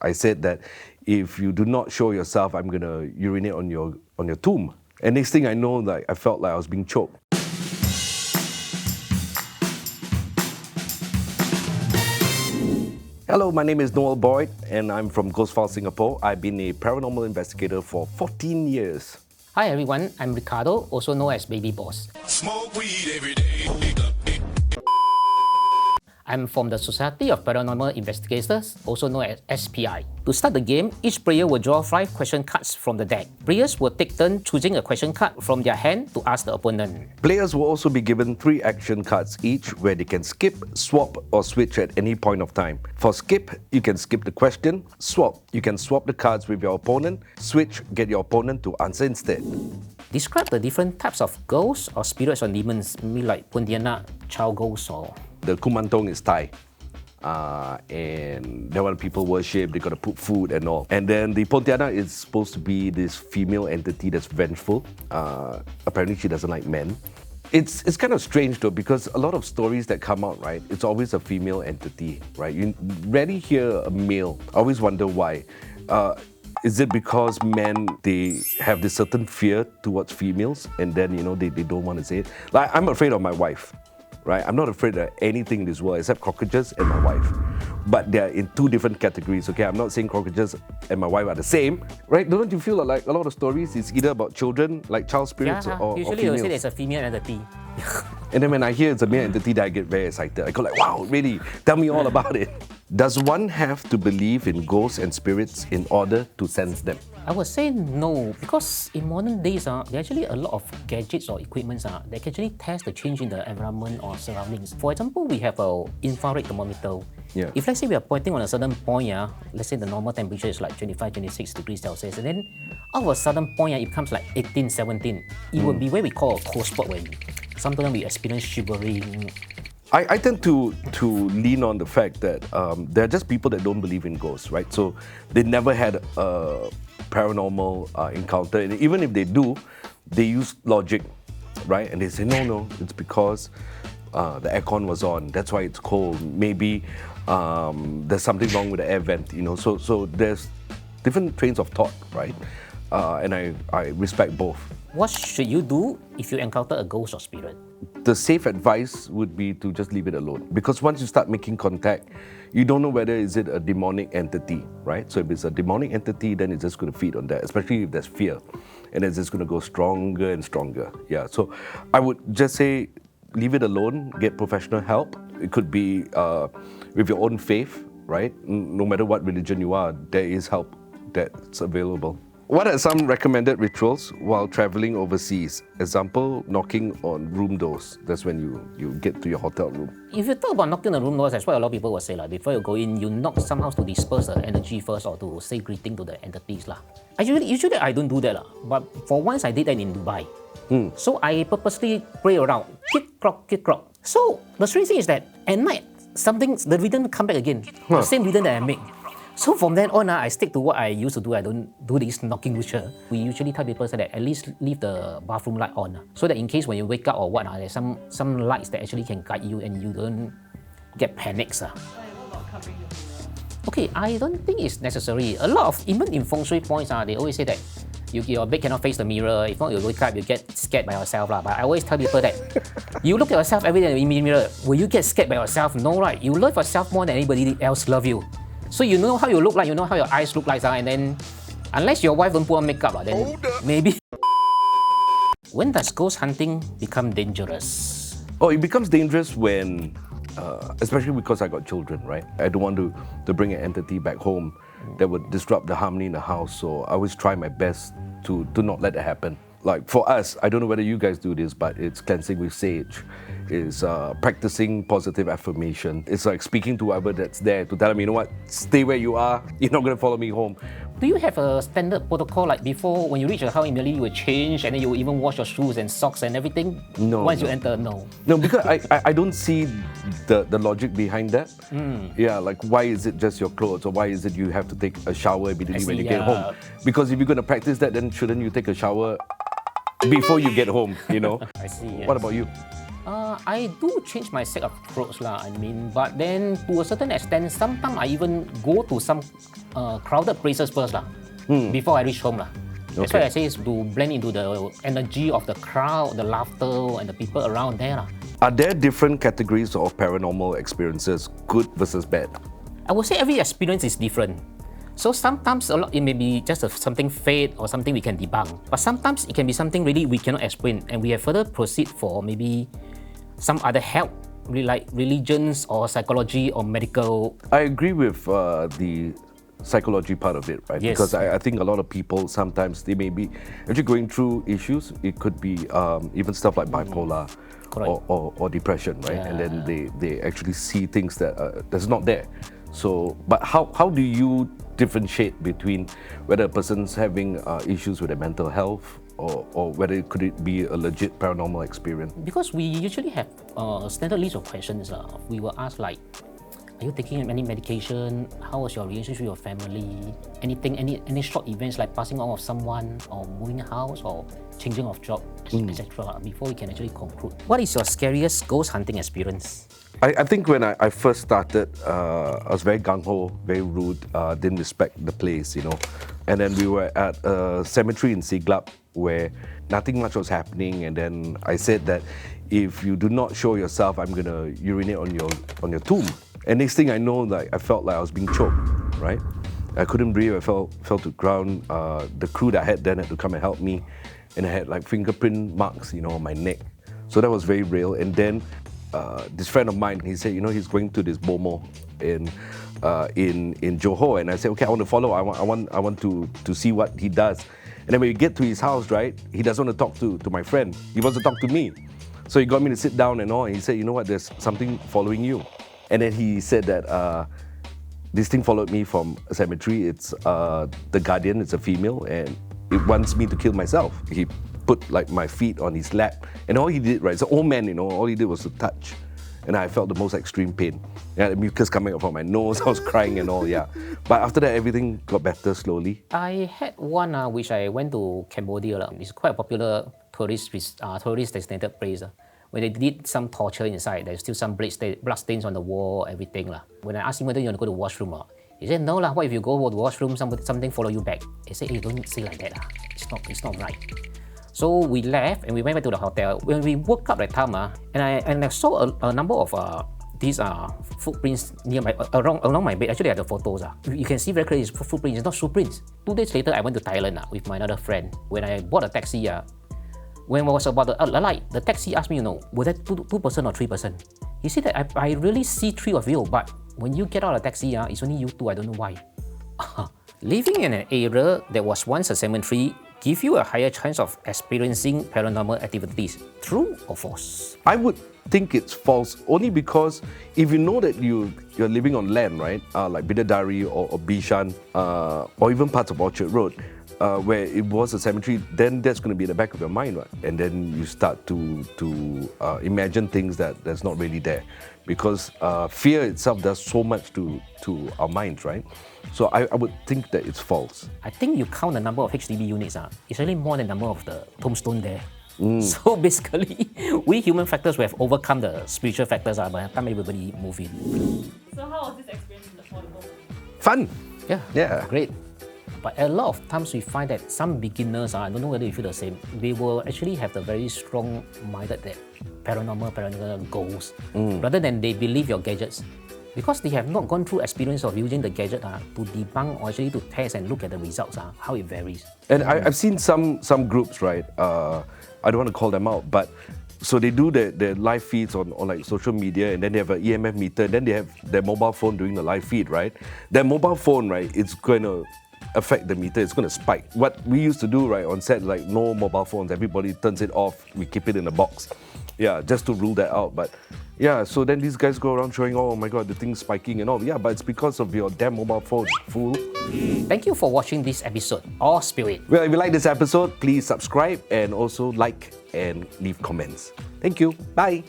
I said that if you do not show yourself, I'm gonna urinate on your tomb. And next thing I know, like I felt like I was being choked. Hello, my name is Noel Boyd, and I'm from Ghost Files Singapore. I've been a paranormal investigator for 14 years. Hi everyone, I'm Ricardo, also known as Baby Boss. Smoke weed every day. I'm from the Society of Paranormal Investigators, also known as SPI. To start the game, each player will draw 5 question cards from the deck. Players will take turn choosing a question card from their hand to ask the opponent. Players will also be given 3 action cards each where they can skip, swap, or switch at any point of time. For skip, you can skip the question. Swap, you can swap the cards with your opponent. Switch, get your opponent to answer instead. Describe the different types of ghosts or spirits or demons, maybe like Pontianak, child ghosts or... The Kumantong is Thai. And that one people worship, they gotta put food and all. And then the Pontianak is supposed to be this female entity that's vengeful. Apparently she doesn't like men. It's kind of strange though, because a lot of stories that come out, right, it's always a female entity, right? You rarely hear a male. I always wonder why. Is it because men, they have this certain fear towards females and then, they don't want to say it? Like, I'm afraid of my wife. Right? I'm not afraid of anything in this world except cockroaches and my wife. But they're in 2 different categories, okay? I'm not saying cockroaches and my wife are the same, right? Don't you feel like a lot of stories is either about children, like child spirits, or usually females? They'll say there's a female entity. And then when I hear it's a male entity, that I get very excited. I go like, wow, really? Tell me all about it. Does one have to believe in ghosts and spirits in order to sense them? I would say no, because in modern days, there are actually a lot of gadgets or equipments that can actually test the change in the environment or surroundings. For example, we have an infrared thermometer. Yeah. If let's say we are pointing on a certain point, let's say the normal temperature is like 25, 26 degrees Celsius, and then out of a certain point, it becomes like 18, 17. It would be what we call a cold spot where sometimes we experience shivering. I tend to lean on the fact that there are just people that don't believe in ghosts, right? So they never had a paranormal encounter, and even if they do, they use logic, right? And they say, no, it's because the aircon was on, that's why it's cold. Maybe there's something wrong with the air vent, So there's different trains of thought, right? And I respect both. What should you do if you encounter a ghost or spirit? The safe advice would be to just leave it alone. Because once you start making contact, you don't know whether is it a demonic entity, right? So if it's a demonic entity, then it's just going to feed on that, especially if there's fear. And it's just going to go stronger and stronger. Yeah, so I would just say, leave it alone, get professional help. It could be with your own faith, right? No matter what religion you are, there is help that's available. What are some recommended rituals while traveling overseas? Example, knocking on room doors. That's when you get to your hotel room. If you talk about knocking on the room doors, that's what a lot of people will say. Before you go in, you knock somehow to disperse the energy first or to say greeting to the entities. Usually I don't do that. But for once I did that in Dubai. So I purposely pray around. Kick, clock. So the strange thing is that at night, the rhythm come back again. The same rhythm that I make. So from then on, I stick to what I used to do. I don't do this knocking ritual. We usually tell people that at least leave the bathroom light on, so that in case when you wake up or what, there's some lights that actually can guide you and you don't get panics. Okay, I don't think it's necessary. A lot of, even in feng shui points, they always say that your bed cannot face the mirror. If not, you wake up, you get scared by yourself. But I always tell people that you look at yourself every day in the mirror. Will you get scared by yourself? No, right? You love yourself more than anybody else love you. So you know how you look like, you know how your eyes look like, and then unless your wife don't put on makeup, then maybe. When does ghost hunting become dangerous? Oh, it becomes dangerous when, especially because I got children, right? I don't want to bring an entity back home that would disrupt the harmony in the house. So I always try my best to not let that happen. Like for us, I don't know whether you guys do this, but it's cleansing with sage. Is practicing positive affirmation. It's like speaking to whoever that's there to tell them, you know what, stay where you are, you're not going to follow me home. Do you have a standard protocol, like before when you reach your house, immediately you will change and then you will even wash your shoes and socks and everything? No. Once you enter, no. No, because I don't see the logic behind that. Yeah, like why is it just your clothes, or why is it you have to take a shower immediately when you get home? Because if you're going to practice that, then shouldn't you take a shower before you get home, I see, yes. What about you? I do change my set of clothes lah. I mean, but then to a certain extent, sometimes I even go to some crowded places first lah, before I reach home lah. That's why I say is to blend into the energy of the crowd, the laughter, and the people around there lah. Are there different categories of paranormal experiences, good versus bad? I would say every experience is different. So sometimes it may be just something fate or something we can debunk. But sometimes it can be something really we cannot explain, and we have further proceed for maybe some other help, really like religions or psychology or medical. I agree with the psychology part of it, right? Yes. Because I think a lot of people sometimes they may be actually going through issues. It could be even stuff like bipolar or depression, right? And then they actually see things that that's not there. So, but how do you differentiate between whether a person's having issues with their mental health or whether could it be a legit paranormal experience? Because we usually have a standard list of questions. We will ask like, are you taking any medication? How was your relationship with your family? Anything, any short events like passing on of someone or moving house or changing of job, etc. Before we can actually conclude. What is your scariest ghost hunting experience? I think when I first started, I was very gung-ho, very rude, didn't respect the place, you know. And then we were at a cemetery in Siglap where nothing much was happening. And then I said that if you do not show yourself, I'm gonna urinate on your tomb. And next thing I know, like I felt like I was being choked, right? I couldn't breathe. I fell to the ground. The crew that I had then had to come and help me, and I had like fingerprint marks, you know, on my neck. So that was very real. And then this friend of mine, he said, you know, he's going to this Bomo in Johor, and I said, okay, I want to follow. I want to see what he does. And then when we get to his house, right, he doesn't want to talk to my friend. He wants to talk to me. So he got me to sit down and all. And he said, you know what? There's something following you. And then he said that this thing followed me from a cemetery. It's the guardian. It's a female, and it wants me to kill myself. He put like my feet on his lap, and all he did, right, it's an old man, you know, all he did was to touch, and I felt the most extreme pain. Yeah, the mucus coming up from my nose, I was crying and all, yeah. But after that, everything got better slowly. I had one which I went to Cambodia. It's quite a popular tourist designated place. When they did some torture inside, there's still some blood stains on the wall, everything. When I asked him whether you want to go to the washroom, he said, no, what if you go to the washroom, something follow you back? He said, hey, don't say like that. It's not right. So we left and we went back to the hotel. When we woke up that time, and I saw a number of these footprints near along my bed. Actually, I have the photos. You can see very clearly it's footprints, it's not shoe prints. 2 days later, I went to Thailand with my another friend. When I bought a taxi, when I was about the light, the taxi asked me, you know, was that 2 person or 3 person? He said that I really see 3 of you, but when you get out of the taxi, it's only you 2. I don't know why. Living in an area that was once a cemetery give you a higher chance of experiencing paranormal activities. True or false? I would think it's false only because if you know that you're living on land, right, like Bidadari or Bishan or even parts of Orchard Road, where it was a cemetery, then that's going to be in the back of your mind, right? And then you start to imagine things that's not really there, because fear itself does so much to our minds, right? So I would think that it's false. I think you count the number of HDB units, it's really more than the number of the tombstone there. So basically, we human factors we have overcome the spiritual factors, by the time everybody move in. So how was this experience in the portable? Fun. Yeah, great. But a lot of times we find that some beginners, I don't know whether you feel the same, they will actually have the very strong-minded that paranormal goals, rather than they believe your gadgets. Because they have not gone through experience of using the gadget to debunk or actually to test and look at the results, how it varies. And I've seen some groups, right, I don't want to call them out, but so they do their live feeds on like social media, and then they have an EMF meter, and then they have their mobile phone doing the live feed, right? Their mobile phone, right, it's going to affect the meter, it's going to spike. What we used to do, right, on set, like no mobile phones, everybody turns it off, we keep it in a box. Yeah, just to rule that out. But yeah, so then these guys go around showing, oh my God, the thing's spiking and all. Yeah, but it's because of your damn mobile phone, fool. Thank you for watching this episode, All Spirit. Well, if you like this episode, please subscribe and also like and leave comments. Thank you. Bye.